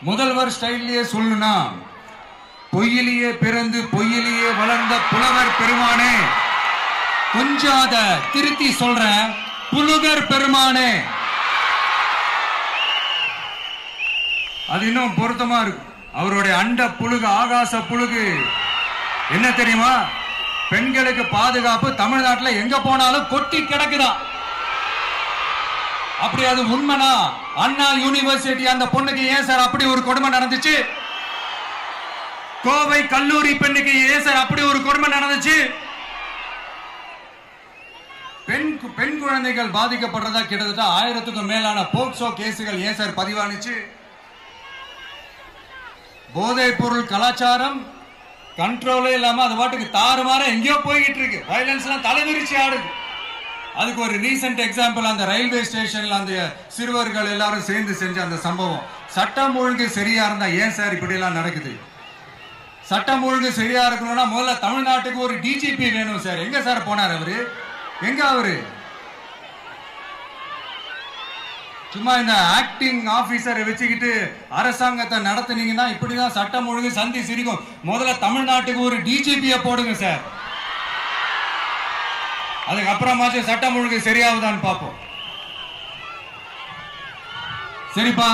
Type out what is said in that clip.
முதல்வர் ஸ்டைல்லையே சொல்லணும்னா, பொய்யிலேயே பிறந்து பொய்யிலேயே வளர்ந்த புலவர் பெருமானே, கொஞ்சம் அத திருத்தி சொல்றேன், புலுகர் பெருமானே. அது இன்னும் பொருத்தமா இருக்கு. அவருடைய அண்ட புழுகு, ஆகாச புழுகு என்ன தெரியுமா? பெண்களுக்கு பாதுகாப்பு தமிழ்நாட்டில் எங்க போனாலும் கொட்டி கிடக்குதான். அப்படி அது உண்மைனா அண்ணா யூனிவர்சிட்டி அந்த பொண்ணுக்கு ஏன் சார் அப்படி ஒரு கொடுமை நடந்துச்சு? கோவை கல்லூரி பெண்ணுக்கு ஏன் சார் அப்படி ஒரு கொடுமை நடந்துச்சு? பெண் குழந்தைகள் பாதிக்கப்படுறதா கிட்டத்தட்ட 1000க்கும் மேலான போக்சோ கேசுகள் ஏன் சார் பதிவானுச்சு? போதைப் பொருள் கலாச்சாரம் கண்ட்ரோலே இல்லாம அது பாட்டுக்கு தாறுமாற எங்கேயோ போய்கிட்டு இருக்கு. வயலன்ஸ் எல்லாம் தலைவிரிச்சு ஆடுது. அதுக்கு ஒரு ரீசெண்ட் எக்ஸாம்பிள், அந்த ரயில்வே ஸ்டேஷன்ல அந்த சிறுவர்கள் எல்லாரும் சேர்ந்து செஞ்ச அந்த சம்பவம். சட்டம் ஒழுங்கு சரியா இருந்தா ஏன் சார் இப்படி எல்லாம் நடக்குது? சட்டம் ஒழுங்கு சரியா இருக்கணும்னா முதல்ல தமிழ்நாட்டுக்கு ஒரு டிஜிபி வேணும் சார். எங்க சார் போனார் அவரு? எங்க அவரு? சும்மா இந்த ஆக்டிங் ஆபீசரை வச்சுக்கிட்டு அரசாங்கத்தை நடத்துனீங்கன்னா இப்படிதான் சட்டம் ஒழுங்கு சந்தி சிரிக்கும். முதல்ல தமிழ்நாட்டுக்கு ஒரு டிஜிபியை போடுங்க சார். அதுக்கப்புறமாச்சும் சட்டம் ஒழுங்கு சரியாகுதான்னு பார்ப்போம். சரிப்பா.